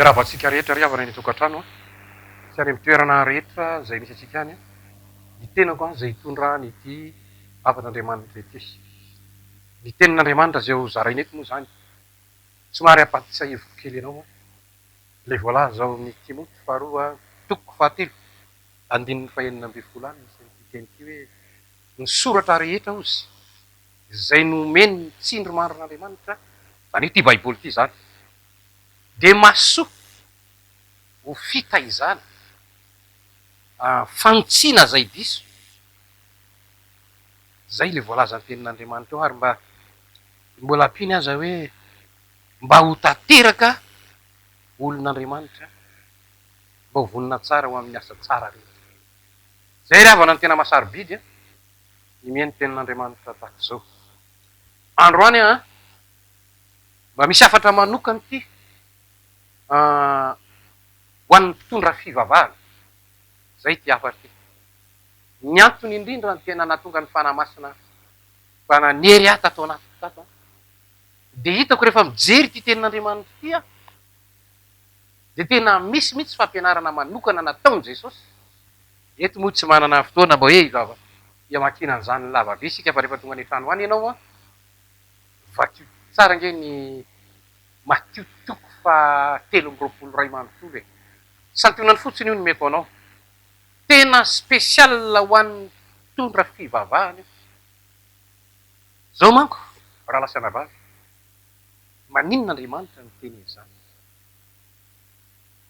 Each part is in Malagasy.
Miaravatsika rehetra riavana eny tokantrano a sy ary mitoerana rehetra zay misy atsika any a ny tenako a zay hitondra nyity afan'Andriamanitra ity. Ny tenin'Andriamanitra zay ho zarainy eto moa zany somary apatisa hevoko kely ianao a le voalaza ao amin'ny Timoty faharoa toko fahatelo andininy fahaenina ambin'ny folo any misy ity teny ity hoe ny soratra rehetra ozy zay nomeny ny tsindry marin'Andriamanitra zany ity baiboly ity zany de mahasoa ho fitaizana fanotsina zay diso zay le voalaza ny tenin'Andriamanitra eo ary mbola ampiny aza hoe mba ho tanteraka olon'Andriamanitra mba ho vonina tsara ho amin'ny asa tsara rehetra. Zay ravana ny tena masarobidy a ny mihaino tenin'Andriamanitra tahaka zao. Androany a mba misy afatra manokana ity ho an'ny mpitondra fivavahana zay ty afatra ity. Ny antony indrindra ny tena natonga ny fanamasina fa nanery ahy tato anaty tato de hitako rehefa mijery ty tenin'Andriamanitra ity a de tena misy mihitsy fampianarana manokana nataony Jesosy. Eto moa tsy manana fotoana mba hoe iamakina an'izany ny lava be sika fa rehefa tonga ny trano any ianao a vakio tsara nge ny Matio toko fa 3:22 manontolo e santionany fotsiny io nomeko anao tena spesial ho an'ny mpitondra fivavahana zao manko raha lasana vavy maninon'Andriamanitra ny teny izany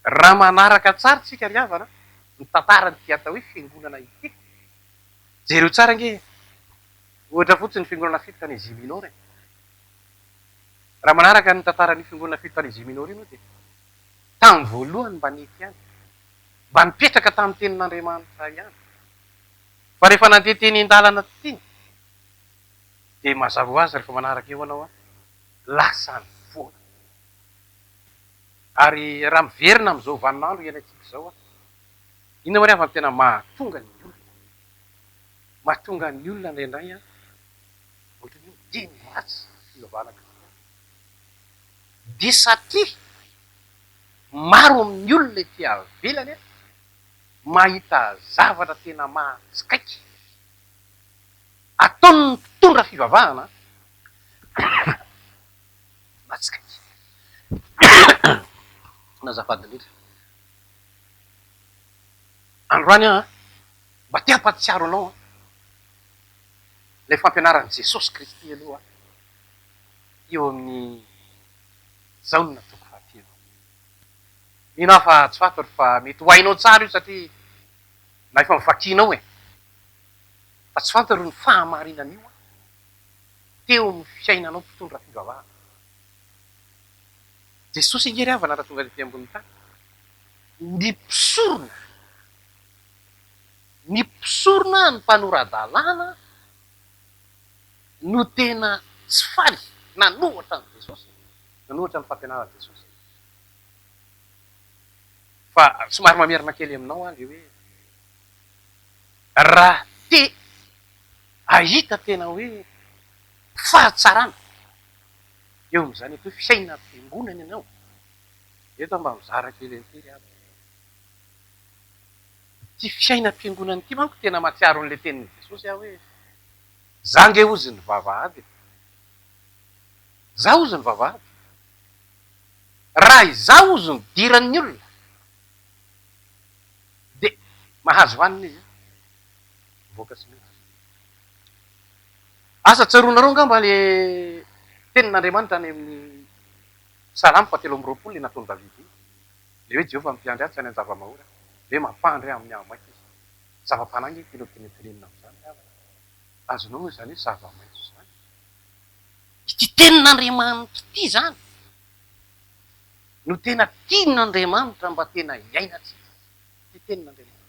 raha manaraka tsara tsika riavana ny tantarany ty atao hoe fiangonana ity jereo tsara nge ohatra fotsiny fiangonana fito tany Ziminor e raha manaraka ny tantarany fiangonana fito tany Ziminor ino de tamin'ny voalohany mba nety any mba nipetraka tamin'ny tenin'Andriamanitra ihany fa rehefa nandeha teny an-dalana ty de mazava ho azy rehefa manaraka eo anao a lasa ny voana ary raha miverina am'izao vaninandro ianatsika zao a inona moa riavana tena mahatonga ny olona indraindray a ohatrany hoe dimy ratsy fivavahana de satria maro amin'ny olona ety avelany a mahita zavatra tena mahatsikaiky ataony ny mpitondra fivavahana matsikaiky nazafady indrindra androany a mba te hampatsiaro anao a le fampianaran'i Jesosy Kristy aloha eo amin'ny zaonina toko fahatelo ino aho fa tsy fantatra fa mety ho hainao tsara io satria na efa mivakianao e fa tsy fantatra ny fahamarinan'io a teo amin'ny fiainanao mpitondra fivavahana. Jesosy ingery avana raha tonga lety ambony tany ny mpisorona ny mpanoradalàna no tena tsy faly nanohatra ny Jesosy nanohatra ny fampianarany Jesosy fa somary mamerina kely aminao a le hoe raha te ahita tena hoe fahatsarana eo am'izany eto hoe fiaina fiangonana ianao eto mba mizara kely an'ity aby ty fiainam-piangonana ity manko tena mahatsiaro an'le tenin'i Jesosy aho hoe za nge ozy ny vavahady za ozy ny vavahady raha iza ozy ny diran'ny olona de mahazo vanina izy mivoaka sy mety asa tsaroanareo ngamba le tenin'Andriamanitra any amin'ny Salamo 4:20 le nataony Davidy le hoe Jehovah mampiandry ahy tsy any an-javamahora le hoe mampandry amin'ny ahamaika izy zava-panangy tena tenenina am'izany azonao moa zany hoe zava-maitso zany ity tenin'Andriamanitra ity zany no tena tian'Andriamanitra mba tena iainatsika ty tenin'Andriamanitra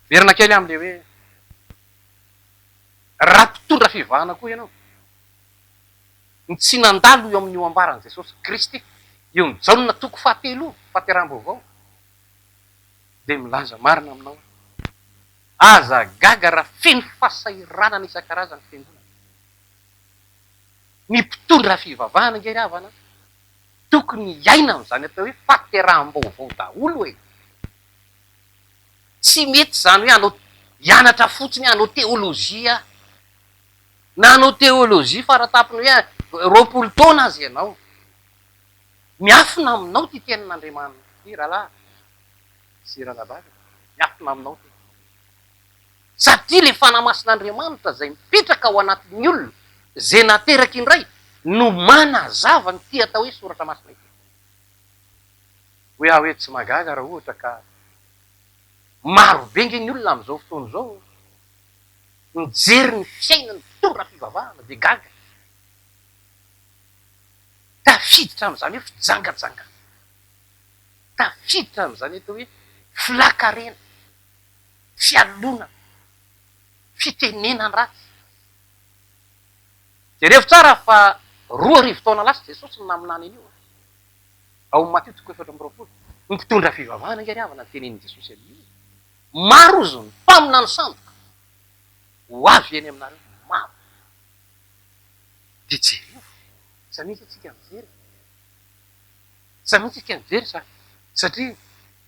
verina kely am'le hoe raha mpitondra fivavahana koa ianao ny tsy nandalo eo amin'io ambarany Jesosy Kristy eo ny jaonina toko fahatelo fahateram-baovao de milaza marina aminao aza gaga raha feno fahasahiranana isan-karazany fiangonana ny mpitondra fivavahana nge ravana tokony iaina am'izany atao hoe fateraham-baovao daholo e. Tsy mety zany hoe anao hianatra fotsiny anao teolojia na anao teolojia faratapony hoe roapolo taona azy ianao. Miafina aminao ty tenin'Andriamanitra ty rahalahy sy rahalahy, miafina aminao ty. Satria le fanamasin'Andriamanitra zay mipetraka ao anatin'ny olona zay nateraky indray no manazava ny ty atao hoe soratra masina ity. Hoe aho hoe tsy magaga raha ohatra ka maro bengy ny olona am'izao fotoana zao mijery ny fiainany tondra fivavahana de gaga. Tafiditra am'izany hoe fijangajanga. Tafiditra am'izany atao hoe filakarena, fialona, fitenenana ratsy. Jereo tsara fa 2 taona lasa Jesosy ny naminany an'io. Ao Matteo 4:20 ny mpitondra fivavahana nge riavana ny tenenin Jesosy amin'io. Maro izy ny mpamina ny sandoka ho avy eny aminareo maro. De jereo sa mihitsy atsika mijery. Sa mihitsy atsika mijery satria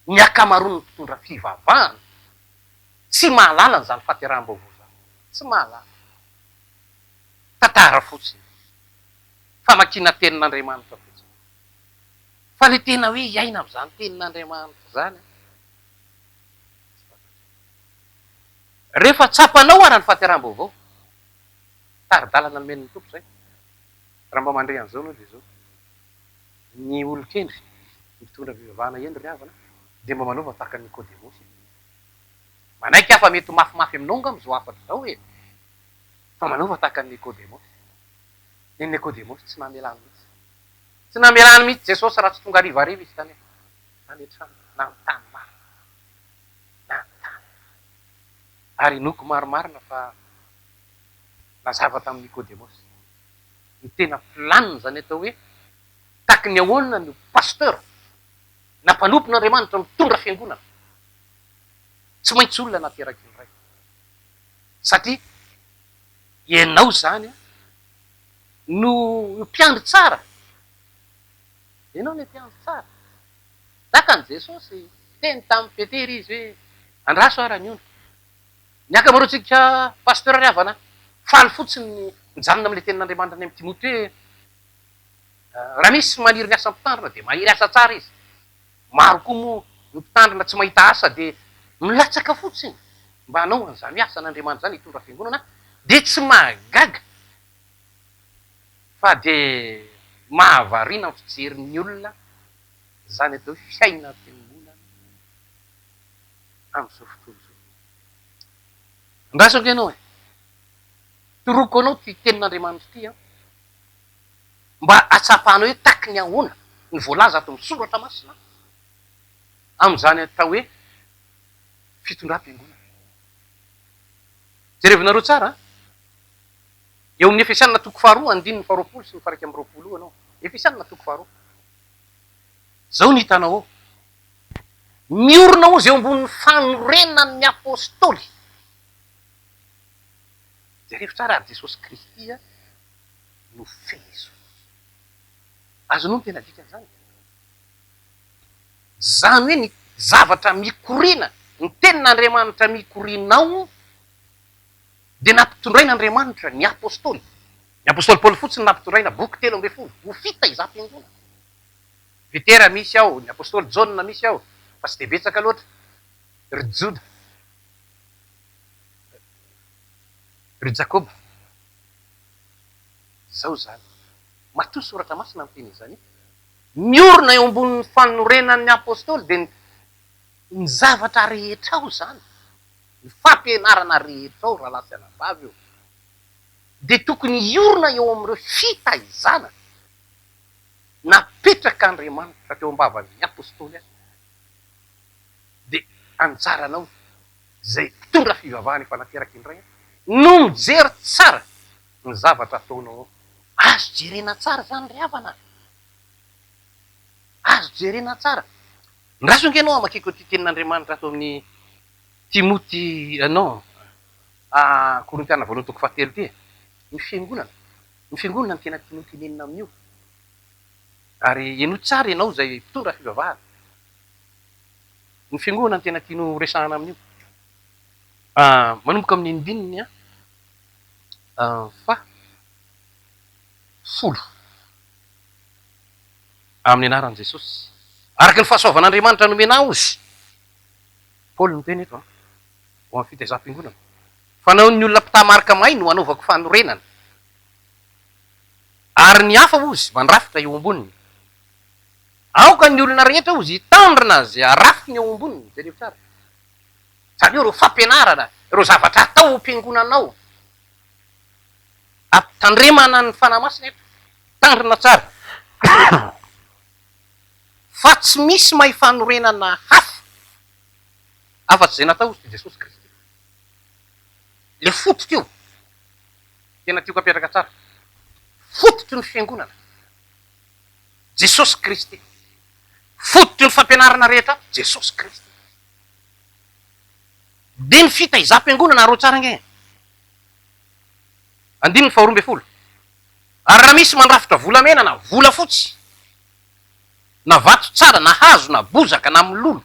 ny akamaroan'ny mpitondra fivavahana tsy mahalala n'izany fahateraham-baovao zany. Tsy mahalala. Tantara fotsiny. Famakiana tenin'Andriamanitra fotsiny. Fa le tena hoe iaina am'izany tenin'Andriamanitra zany. Rehefa tsapanao ara ny fahateraham-baovao, taridalana nomen'ny tompo zay. Raha mba mandre an'izao anao de zao. Ny olon-kendry mitondra fivavahana eny ry havana de mba manaova tahaka Nikodemosy. Manaiky afa mety mafimafy aminao nga am'izao afatra zao e. Fa manaova tahaka Nikodemosy. Ny Nikodemosy tsy namelany mihitsy. Tsy namelany mihitsy Jesosy raha tsy tonga arivariva izy tany. Tany an-trano na ny tany maro. Na ny tany. Ary noko maromarina fa nazava tamin'ny Nikodemosy. Ny tena filaniny zany atao hoe taky ny ahoana ny pasteur na mpanompon'Andriamanitra mitondra fiangonana. Tsy maintsy olona nateraky indray. Satria ianao zany no mpiandry tsara. Ianao no mpiandry tsara. Takan Jesosy teny tamin'ny Petera izy hoe andraso ara ny ono. Ny akamaroantsika pasteur ry havana faly fotsiny mijanona am'le tenin'Andriamanitra ny amin'ny Timote hoe raha misy maniry ny asa mpitandrina de mahiry asa tsara izy. Maro koa moa ny mpitandrina tsy mahita asa de milatsaka fotsiny mba hanao an'izany asa n'Andriamanitra zany hitondra fiangonana de tsy mahagaga fa de mahavariana ny fijerin'ny olona zany atao hoe fiaina fiangonana am'izao fotoana zao. Andrasako ianao e. Toroko anao ty tenin'Andriamanitra ty mba atsapahanao hoe taky ny ahoana ny voalaza ato amin'ny soratra masina am'izany atao hoe fitondram-piangonana. Jerevinareo tsara eo amin'ny Efesianina 2:2 sy ny 20 anao. Efesianina 2:2. Zao ny hitanao ao. Miorona ozy eo ambonin'ny fanorenan'ny apôstôly. Jereo tsara ary Jesosy Kristy no fezo. Azonao ny tena dikan'izany. Zany hoe ny zavatra mikorina, ny tenin'Andriamanitra mikorinao de nampitondrain'Andriamanitra ny apôstôly. Ny apôstôly Paoly fotsiny nampitondraina boky 13 ho fita izam-piangonana. Petera misy ao, ny apôstôly Jauna misy ao, fa tsy de betsaka loatra. Ry Joda, ry Jakoba. Zao zany. Matoa soratra masina amin'ny teny izany. Miorona eo ambonin'ny fanorenan'ny apôstôly de ny zavatra rehetra ao zany. Ny fampianarana rehetra ao raha lasy anabavy eo. De tokony iorona eo amin'ireo fitaizana napetraka Andriamanitra teo am-bavan'ny apôstôly. De anjaranao zay mpitondra fivavahana efa nateraky indray no mijery tsara ny zavatra ataonao ao. Azo jerena tsara zany ry havana. Azo jerena tsara. Ndrasonke ianao amakiko ty tenin'Andriamanitra atao amin'ny Timoty Korintiana 2:7 ty. Ny fiangonana. Ny fiangonana ny tena tinontenenina amin'io. ary eno tsara ianao zay mpitondra fivavahana. Ny fiangonana tena tiano resahana amin'io. Manomboka amin'ny andininy fa folo amin'ny anaran'i Jesosy araka ny fahasoavan'Andriamanitra nomena ozy. Paoly no teny eto ho amin'ny fitaizam-piangonana. Fanao ny olona mpitamarika mahay no anaovako fanorenana. Ary ny hafa ozy mandrafitra eo amboniny. Aoka ny olona rehetra ozy hitandrina zay arafiny eo amboniny. Zay rehetra tsara. Sady eo reo fampianarana, reo zavatra atao ho mpiangonanao. Ampitandremana ny fanahy masina eto. Tandrina tsara. Fa tsy misy mahay fanorenana hafa afa-tsy zay natao ozy Jesosy Kristy. Le fototro io tena tiako apetraka tsara. Fototro ny fiangonana Jesosy Kristy. Fototro ny fampianarana rehetra Jesosy Kristy. De ny fitaizam-piangonana aro tsara nge. Andininy faharoa amby folo. Ary raha misy mandrafitra volamena na vola fotsy na vato tsara na hazo na bozaka na milolo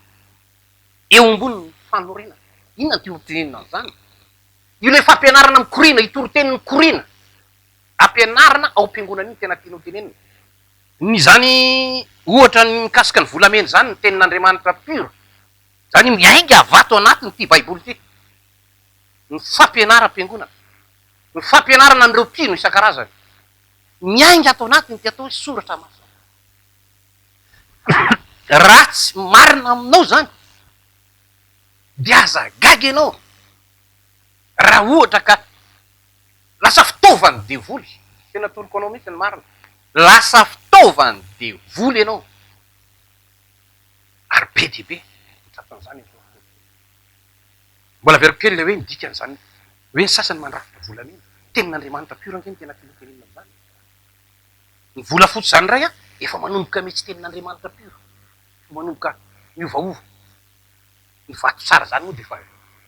eo amboniny fanorenana. Inona ty hotenenina an'izany? Io le fampianarana mikorina, itoro-teniny korina. Ampianarana ao am-piangonana iny tena tianao tenenina. Ny zany ohatra ny mikasika ny volamena zany ny tenin'Andriamanitra pur. Zany miainga vato anatiny ty baiboly ty. Ny fampianaram-piangonana. Ny fampianarana an'ireo mpino isan-karazany. Miainga ato anatiny ty atao hoe soratra masina. Ratsy marina aminao zany de aza gaga ianao raha ohatra ka lasa fitaovany devoly. Tena toroko anao mihitsy ny marina. Lasa fitaovany devoly ianao. Ary be dia be tratan'izany. Mbola veriko kely le hoe midikan'izany hoe ny sasany mandrafitra volamena. Tenin'Andriamanitra pur angeny tena tianao tenenina amin'izany. Ny vola fotsy zany ray efa manomboka mihitsy tenin'Andriamanitra pur. Manomboka miovaova. Ny vato tsara zany moa de fa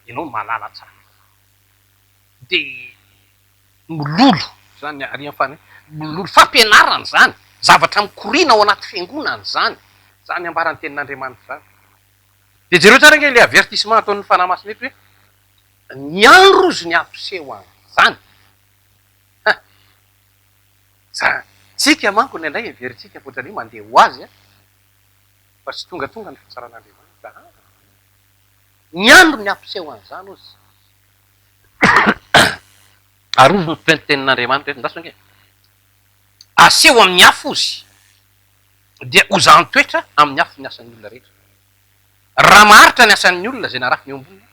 ianao malala tsara. De mololo zany arian'fany mololo fampianarana zany. Zavatra mikorina ao anaty fiangonana zany. Zany ambaran'ny tenin'Andriamanitra zany. De jereo tsara nge le avertissement ataon'ny fanahy masina eto hoe ny andro ozy ny ampiseho an'izany. Tsika manko ny indray everitsika fotrany io mandeha ho azy fa tsy tonga ny fitsaran'Andriamanitra. Ny andro ny ampiseho an'izany ozy. Ary ozy ny tenin'Andriamanitra eto ndaso nge. Aseho amin'ny afo ozy dia ozahany toetra amin'ny afo ny asan'ny olona rehetra. Raha maharitra ny asan'ny olona zay narafiny eo amboniny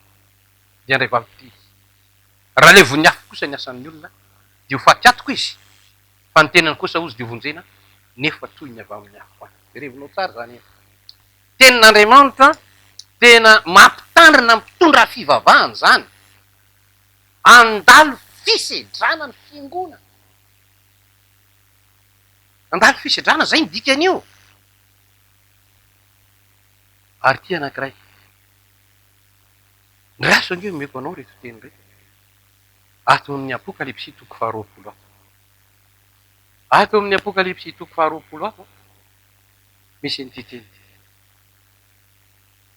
dia andray vavity. Raha le von'ny afo kosa ny asan'ny olona dia ho faty atoko izy. Fa ny tenany kosa ozy dia vonjena nefa toy ny avy amin'ny afo any. Revinao tsara zany. Tenin'Andriamanitra tena mampitandrina mitondra fivavahana zany. Andalo fisedrana ny fiangonana. Andalo fisedrana zay ny dikan'io. Ary ty anankiray. Ny raso angeo meko anao reto teny reto. Ato amin'ny Apokalipsy toko faharoapolo ato. Ato amin'ny Apokalipsy toko faharoapolo ato misy nyty teny.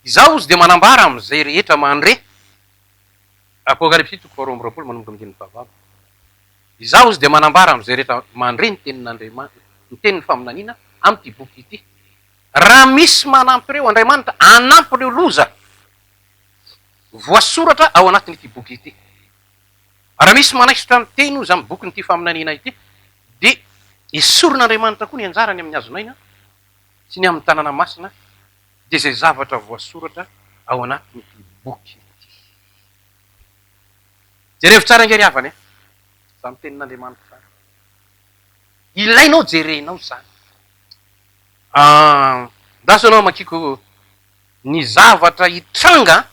Izaho ozy de manambara am'izay rehetra mandre. Apokalipsy toko faharoa amby roapolo manomboka amin'ny teny fahavalo. Izaho ozy de manambara am'izay rehetra mandre ny tenin'Andriamanitra, ny tenin'ny faminaniana am'ty boky ity. Raha misy manampy reo Andriamanitra, anampy reo loza voasoratra ao anatin'ity boky ity. Raha misy manaisotra ny teny ozy amin'ny bokin'ity faminaniana ity, de esorin'Andriamanitra koa ny anjarany amin'ny hazonaina sy ny amin'ny tanàna masina de zay zavatra voasoratra ao anatin'ity boky ity. Jerevo tsara nge ry havany e. Samy tenin'Andriamanitra. Ilainao jerenao zany. Ndaso anao makiko ny zavatra hitranga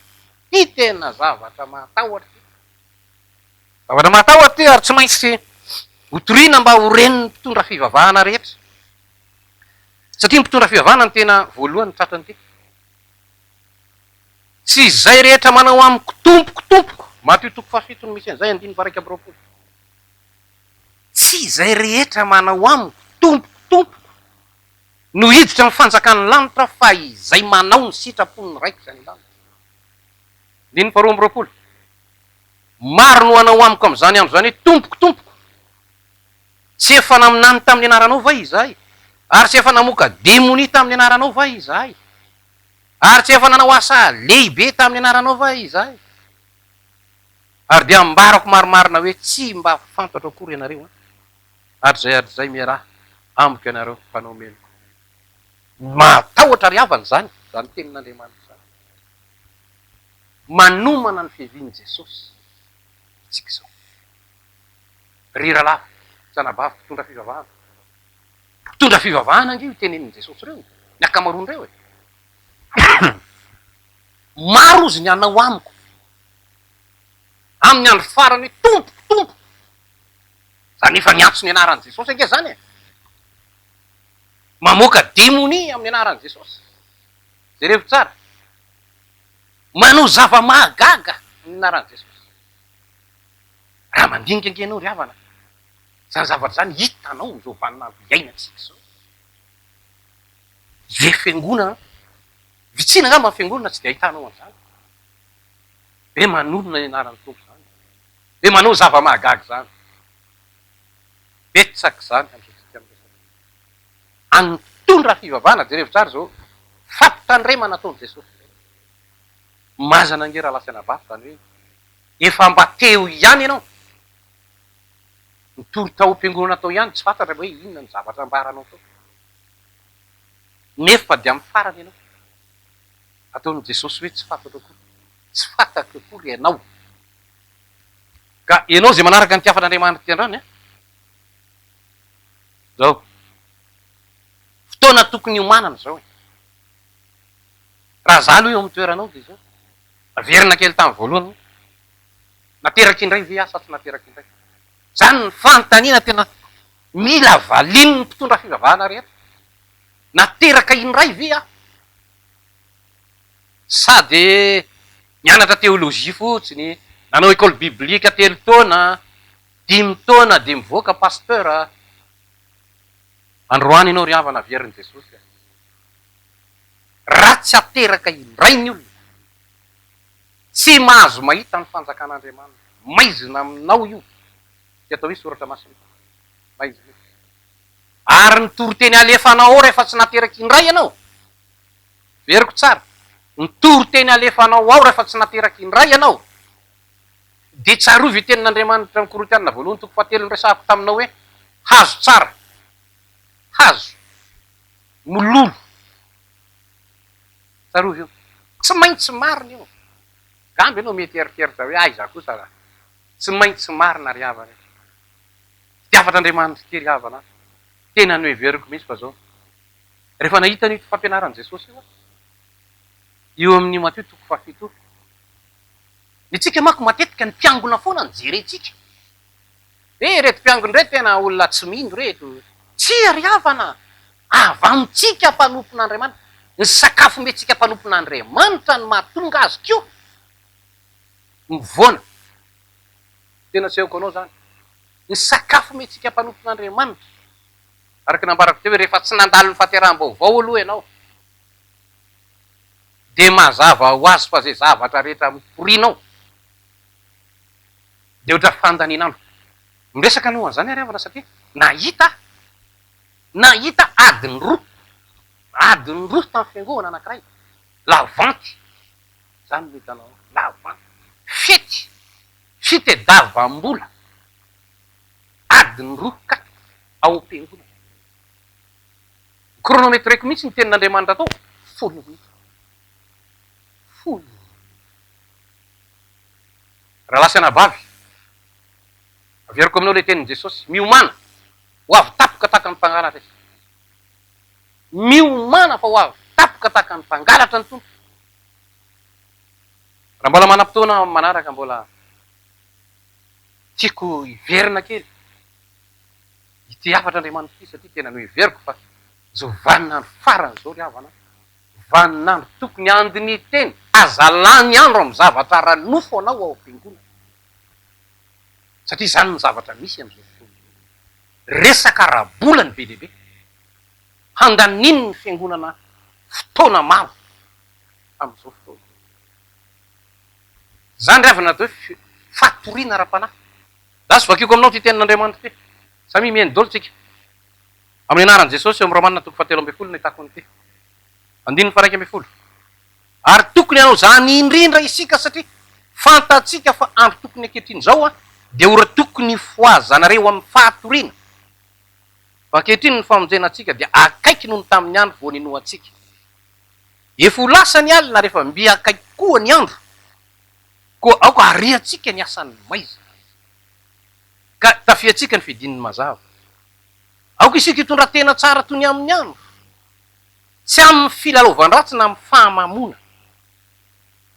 ty tena zavatra matahotra. Zavatra matahotra ty ary tsy maintsy hotoriana mba ho reniny mpitondra fivavahana rehetra. Satria mpitondra fivavahana ny tena voalohany tratrany ty. Tsy zay rehetra manao amiko tompoko. Mateo toko fahafito no misy an'izay andiny varaiky amby roapolo. Tsy zay rehetra manao amiko tompoko. no hiditra ny fanjakany lanitra fa izay manao ny sitrapony raiky zany lanitra. Diny faharoa amby roapolo. Maro no anao amiko am'izany andro zany hoe tompoko tsy efa naminany tamin'ny anaranao va izahay, ary tsy efa namoka demoni tamin'ny anaranao va izahay, ary tsy efa nanao asa lehibe tamin'ny anaranao va izahay. Ary dia ambarako maromarina hoe tsy mba fantatra akory ianareo atrzay miaraha amiko ianareo mpanao meloko. Matahotra ry havana zany tenin'Andriamanitra zany. Manomana ny fiavian'i Jesosy tsika zao. Rira lava zanabavy mpitondra fivavahana angio tenenin'i Jesosy reo, ny akamaroan'ireo e. Maro izy ny anao amiko amin'ny andro farany tompo zany efa niantso ny anaran'i Jesosy ange zany e. Mamoaka demoni amin'ny anaran'i Jesosy. Jereo tsara. Manao zava-mahagaga amin'ny anaran'i Jesosy. Raha mandinika ange anao ry havana, zany zavatra zany hitanao am'izao vaninandro iainantsika zao. Ve fiangonana vitsina angamba ny fiangonana tsy de ahitanao an'izany. Be manonona ny anaran'ny tompo zany, be manao zava-mahagaga zany, betsaka zany am'izao antondra fivavahana. Jereo tsara zao fampitandremana nataon'i Jesosy. Mazana ange raha lasa anabavy zany hoe efa mba teo ihany ianao, nitory tao am-piangonana tao ihany tsy fantatra hoe inona ny zavatra ambaranao tao, nefa dia amin'ny farany ianao. Ataon'i Jesosy hoe tsy fantatra akory, tsy fantatra akory ianao. Ka ianao zay manaraka ny tiafan'Andriamanitra ty andrany zao fotoana tokony homanana zao e. Raha zalo eo amin'ny toeranao de zao averina kely tamin'ny voalohany, nateraky indray ve asa tsy nateraky indray. Zany ny fanontaniana tena mila valiny ny mpitondra fivavahana rehetra. Nateraka indray ve aho, sady mianatra teolojia fotsiny, nanao école biblika 3 taona, 5 taona de mivoaka pasteur. Androany ianao ry havana averin'i Jesosy. Raha tsy ateraka indray ny olona, tsy mahazo mahita ny fanjakan'Andriamanitra. Maizina aminao io, ty atao hoe soratra masina, maizina. Ary ny toriteny alefanao ao rehefa tsy nateraky indray ianao, veriko tsara, ny toriteny alefanao ao rehefa tsy nateraky indray ianao, de tsarovy tenin'Andriamanitra amin'ny Korintianina voalohany 7 resahako taminao hoe hazo tsara, hazo mololo, tsarovy io, tsy maintsy marina io. Gamby ianao mety eritreritra hoe aiza kosa raha tsy maintsy marina ry havana. Tiafat'Andriamanitra ty ry havana, tena ny hoe veriko mihitsy fa zao rehefa nahita ny fampianaran'i Jesosy eo amin'ny Mateo 7. Itsika manko matetika ny mpiangona foana ny jerentsika. Reto mpiangona reto tena olona tsy mino reto. Tsy ry havana, avy amintsika mpanompon'Andriamanitra. Ny sakafo mentsika mpanompon'Andriamanitra ny mahatonga azy kio mivoana. Tena tsy aiko anao zany. Ny sakafo mentsika mpanompon'Andriamanitra. Araka nambarako teo hoe rehefa tsy nandalo ny fahaterahm-baovao aloha ianao, de mazava ho azy fa zay zavatra rehetra miporianao de oatra fandaninandro. Miresaka anao an'izany ary havana satria nahita adiny roa tamin'ny fiangonana anankiray, lavanty zany no hitanao, lavanty fitediavam-bola, adiny roa ka ao am-piangonana. Kronometreko mihitsy ny tenin'Andriamanitra tao, folo minitra. Raha lasa anabavy, averiko aminao le tenin'i Jesosy, miomana ho avy tapoka tahaka ny mpangalatra. Miomana fa ho avy tapoka tahaka ny mpangalatra ny tompo. Raha mbola manam-potoana manaraka, mbola tiako hiverina kely ity afatr'Andriamanitra ity satria tena no hiveriko fa zao vaninandro farany zao ry havana, vaninandro tokony andiny teny azalany andro amin'ny zavatra ranofo anao ao am-piangonana. Satria zany ny zavatra misy am'izao fotoana. Resaka rabolany be lehibe. handaniny ny fiangonana fotoana maro am'izao fotoana. Zany ry avana atao hoe fatoriana ara-panahy. Za sy vakiko aminao ty tenin'Andriamanitra ty. Samy mihaino daholo tsika. Amin'ny anaran'i Jesosy eo amin'ny Romanina toko 7:12 nahitako an'ity. 1:1. Ary tokony hanao zany indrindra isika satria fantatsika fa andro tokony ankehitriny zao dia ora tokony foazanareo amin'ny fatoriana. Fa ankehitriny ny famonjenatsika dia akaiky noho ny tamin'ny andro vao ninoatsika. Efa ho lasa ny alina rehefa mby akaiky koa ny andro. Koa aoka ariatsika ny asan'ny maiza. Ka tafiatsika ny fidin'ny mazava. Aoka isika hitondra tena tsara toy ny amin'ny andro. Tsy amin'ny filalaovan-dratsy na amin'ny fahamamona.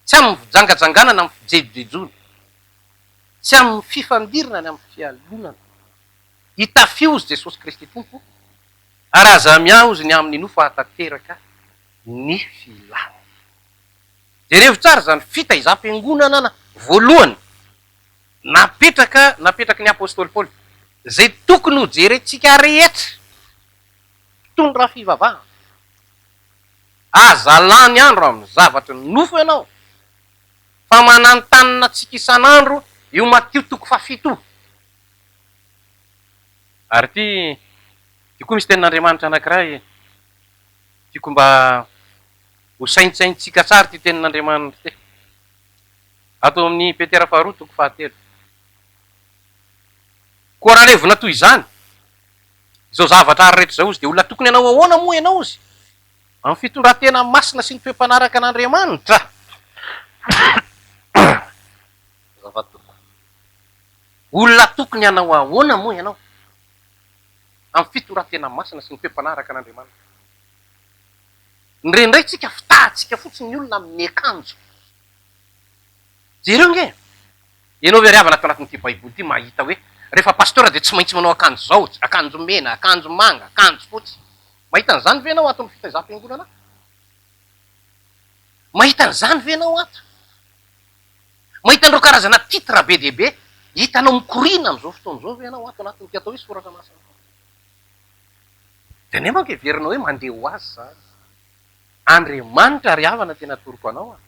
Tsy amin'ny jangajangana na amin'ny fijejojejoana. Tsy amin'ny fifandirana na amin'ny fialonana. Hitafio izy Jesosy Kristy tompo. Ary aza miaho izy ny amin'ny nofo hatateraka ny filana. Jerevo tsara zany fitaizam-piangonana na voalohany napetraka ny apôstôly Paoly. Zay tokony ho jerentsika rehetra mpitondra fivavahana. Aza lany andro amin'ny zavatra nofo ianao. Fa manantanina tsika isan'andro io Matio 7. Ary ty koa misy tenin'Andriamanitra anankiray. Tiako mba ho saintsaintsika tsara ty tenin'Andriamanitra ty. Ato amin'ny Petera 2:7. Koa raha levona toy izany, izao zavatra ary rehetra zao izy dia olona tokony hanao ahoana moa ianao izy? Amin'ny fitondran-tena masina sy ny toe-panaraka an'Andriamanitra. Olona tokony hanao ahoana moa ianao? Amin'ny fitondran-tena masina sy ny toe-panaraka an'Andriamanitra. Ndraindray tsika fitahantsika fotsiny ny olona amin'ny akanjo. Jereo nge, ianao ve ry havana ato anatin'ity baiboly ity mahita hoe rehefa pastora dia tsy maintsy manao akanjo zao, akanjo mena, akanjo manga, akanjo fotsy. Mahita an'izany ve ianao ato amin'ny fitaizam-piangonana? Mahita an'izany ve ianao ato? Mahita an'ireo karazana titra be dia be, hitanao mikorina amin'izao fotoana izao ve ianao ato anatin'ity atao hoe soratra masina? Dia nefa ke verinao hoe mandeha ho azy zany. Andriamanitra ry havana tena toroko anao.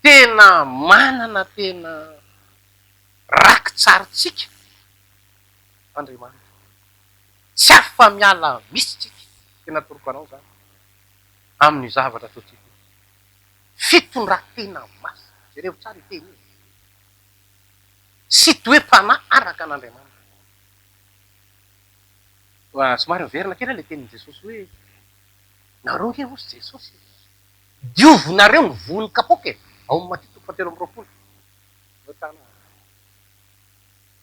Tena manana tena raky tsaritsika. Andriamanitra. Tsy afa miala misy tsika. Tena toroko anao zany. Amin'ny zavatra ataotsika. Fitondran-tena masina. Jereo tsara iteny io. Sy toe-panahy araka an'Andriamanitra. Somary miverina kely ilay tenin'i Jesosy hoe nareo nge hozy Jesosy. Diovonareo ny voly kapoka e. Ao amin'ny Matio 7:20.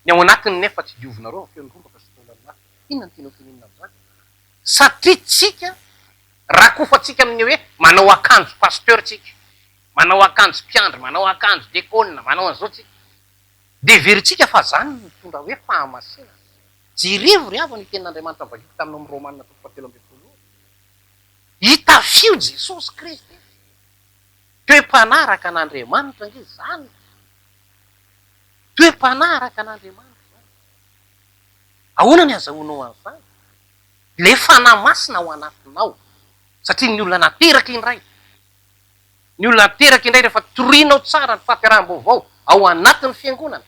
Ny ao anatiny nefa tsy diovonareo amin'ny feon'ny romba fa sy tonga amin'ny maty. Inona ny tianao tenenina amin'izany? Satria tsika rakofatsika amin'ny hoe manao akanjo pasteur tsika, manao akanjo mpiandry, manao akanjo dekônina, manao an'izao tsika. Dia veritsika fa zany ny mitondra hoe fahamasina. Jereo ry havana ny tenin'Andriamanitra vakiko taminao amin'ny Romanina 7:12. Hitafio Jesosy Kristy. Toe-panaraka an'Andriamanitra nge zany. Toe-panaraka an'Andriamanitra. Ahoana ny azahoanao an'izany? Le fanahy masina ao anatinao. Satria ny olona nateraka indray. Ny olona nateraka indray rehefa torianao tsara ny fahateraham-baovao ao anatin'ny fiangonana.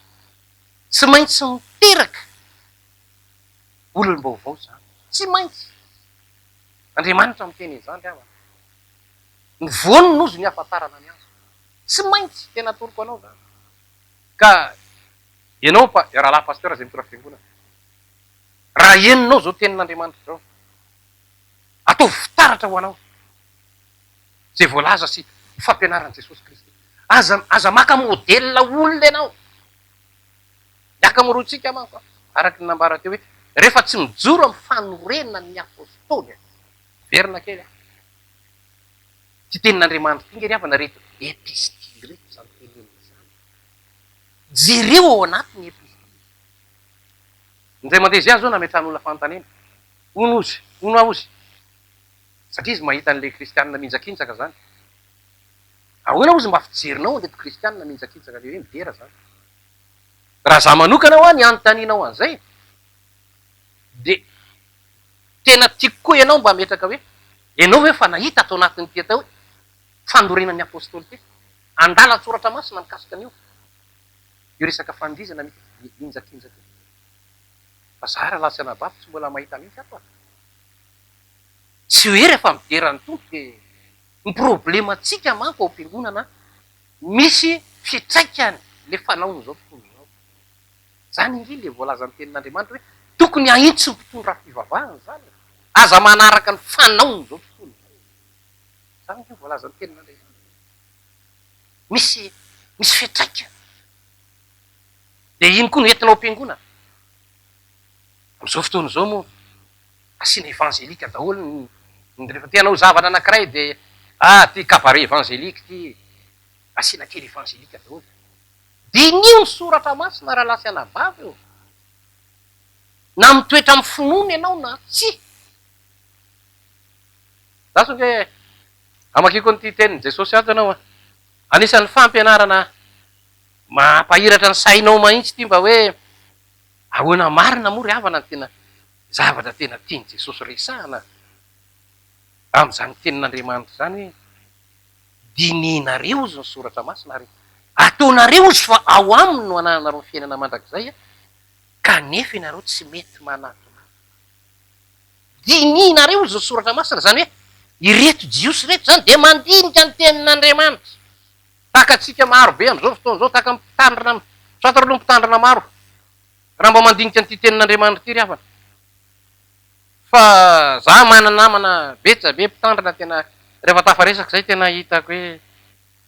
Tsy maintsy miteraka olom-baovao zany. Tsy maintsy. Andriamanitra miteny izany ry havana. Ny voany nozy ny ahafantarana ny azy. Tsy maintsy tena toroko anao zany. Ka ianao rahalahy pasteur zay mitondra fiangonana. Raha eninao zao tenin'Andriamanitra zao. Ataovy fitaratra ho anao. Zay voalaza sy fampianaran'i Jesosy Kristy. Aza maka modelina olona ianao. Miaka-morotsika manko. Araky ny nambara teo hoe rehefa tsy mijoro amin'ny fanorenana ny apôstôly. Verina kely. Tsy tenin'Andriamanitra ity ry havana reto epistily reto zany tenenina izany. Jereo ao anatiny epistily. Nizay mandeha zay zao nametran'olona fanontaniana. Hono aozy. Satria izy mahita an'ilay kristianina minjakitsaka zany. Ahoana ozy mba fijerinao andeto kristianina minjakitsaka le hoe midera zany. Raha za manokana ho any anontanianao an'izay. Dia tena tiako koa ianao mba metraka hoe ianao hoe fa nahita atao anatin'ny ty atao hoe fandorenan'ny apôstôly ty andala tsoratra masina mikasika an'io io resaka fandrizana injakinjaka fa za raha lasy anabavy tsy mbola mahita mihitsy ato a tsy hoe rehefa miderany tompo de ny problematsika manko ao am-piangonana misy fitraikany le fanaony zao tontolo zao zany ingi le voalazan'ny tenin'andriamanitra hoe tokony ahitsy ny mpitondra fivavahana zany aza manaraka ny fanaony zao tontolo zany ingi voalazan'ny tenin'andriamanitra misy fitraikany de iny koa no entinao am-piangonana am'izao fotoana zao moa asiana evanjelika daholo rehefa tianao zavatra anankiray de ty kabare evanjelika ty asiana kely evanjelika daholo de inio ny soratra masina raha lasy anabavy eo na mitoetra amin'ny finoana ianao na tsy za so hoe amakiko nyty teniny jesosy ato ianao a anisan'ny fampianarana mampahiratra ny sainao mahitsy ty mba hoe ahoana marina moa ry havana ny tena zavatra tena tiany jesosy resahana am'izany tenin'andriamanitra zany hoe dinenareo izy ny soratra masina ary ataonareo izy fa ao aminy no ananareo ny fiainana mandrakizay a kanefa ianareo tsy mety manatona dininareo izy ny soratra masina zany hoe ireto jiosy reto zany de mandinika ny tenin'andriamanitra taka atsika maro be am'izao fotoana zao taka mpitandrina satralo mpitandrina maro raha mba mandinika nyty tenin'andriamanitra ty ry havana fa za mana namana betsa be mpitandrina tena rehefa tafaresaka zay tena hitako hoe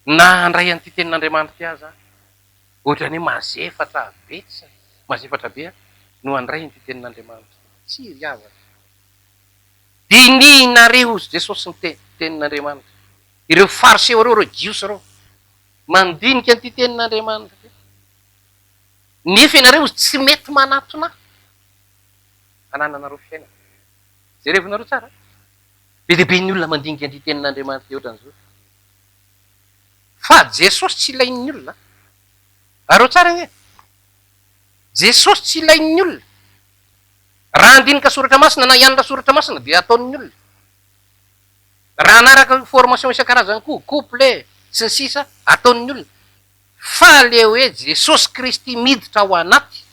na andray an'ty tenin'andriamanitra ty aza ohatrany hoe mazefatra betsa mazefatra be no andray nyty tenin'andriamanitra tsy ry havana dininareo izy jesosy ny tenin'andriamanitra ireo fariseo reo jiosy reo mandinika nyty tenin'andriamanitra ty nefa ianareo izy tsy mety manatona anananareo fiainana zay revinareo tsara be dehibe ny olona mandinika an'ty tenin'andriamanitra ty ohatran'izao fa jesosy tsy ilain'ny olona areo tsara gne jesosy tsy ilain'ny olona raha andinika soratra masina na hianatra soratra masina de ataon'ny olona raha anaraka formation isan-karazany koa couple sy ny sisa ataon'ny olona fa le hoe jesosy kristy miditra ao anaty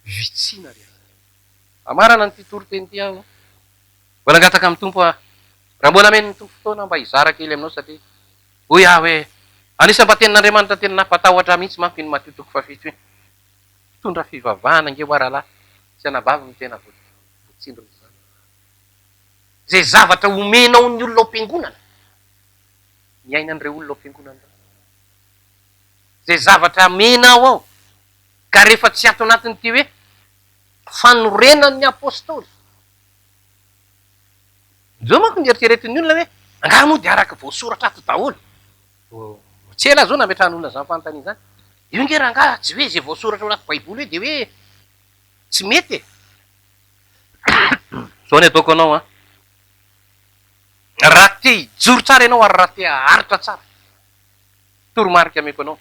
vitsina ry amarana ny titoro teny ty aho mbola angataka amin'ny tompo a raha mbola meny ny tompo fotoana mba hizara kely aminao satria hoy ah hoe anisa mba tenin'andriamanitra tena nampatahotra mihitsy manko iny matotoko fafito hoe mitondra fivavahana nge ho aralahy sy anabavy ny tena votsindro zany zay zavatra omenao ny olona ao am-piangonana miainan'ireo olona ao am-piangonana zay zavatra amenao ao ka rehefa tsy ato anatin'ity hoe fanorenan'ny apôstôly zao manko nieritreretin'ny olona hoe angaha moa de araka voasoratra ato daholo tsy ela zao nametrahan'olona zany fanontania zany io nge raha ngaha tsy hoe zay voasoratra ao anaty baiboly hoe de hoe tsy mety e zao ny ataoko anao a raha te hijoro tsara ianao ary raha te haharitra tsara toromarika ameko anao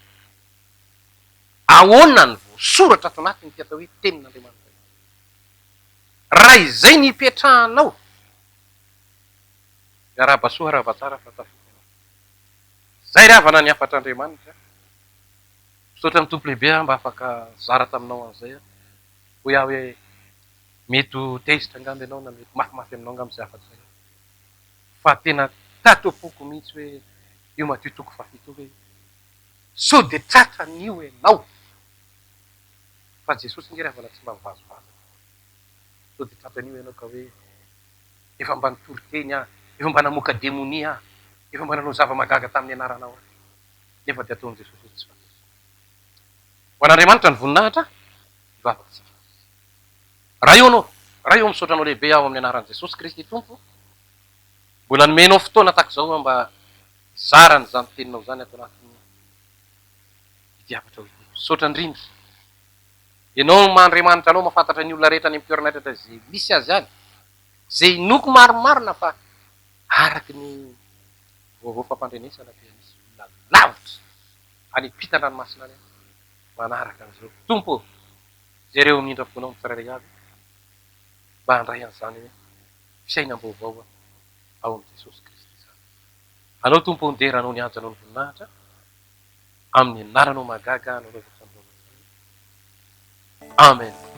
ahoana ny voasoratra ato anatiny ty atao hoe tenin'andriamanitra raha izay ny ipetrahanao arabasoa raha vatsara fatafitanao zay ry havana ny afatr'andriamanitra misaotra ny tompo lehibe a mba afaka zara taminao an'izay a ho iaho hoe mety ho tezitra angamby ianao na mety mafimafy aminao angamby zay afatsy zay fa tena tatopoko mihitsy hoe io matitoko fafito hoe so de tratra n'io ianao fa jesosy nge ry havana tsy mba mivazovaza so de tratra n'io ianao ka hoe efa mba nitory teny ah efa mba namoka demonia ah efa mba nanao zava-magaga tamin'ny anaranao a nefa de ataon'i jesosy hoe tsy fa ho an'andriamanitra ny voninahitra ivavatsika raha io anao raha io misaotranao lehibe aho amin'ny anaran'i jesosy kristy tompo mbola nomenao fotoana tahaka zao mba zarany zany teninao zany ato anatin'ny idiavatra hoe misaotra indrindra ianao mandriamanitra anao mahafantatra ny olona rehetra any am-toerana rehetra zay misy azy any zay noko maromarona fa araky ny vaovao fampandrenesana dia misy olona lavitra any ampitan-dranomasina any manaraka an'izao tompo zay reo mindra fonao mitsirairay avy mba handray an'izany fisainam-baovao ao amin'i Jesosy Kristy izany. Anao tompony dera anao ny anja anao ny voninahitra amin'ny anaranao magaga anao rehefa amen.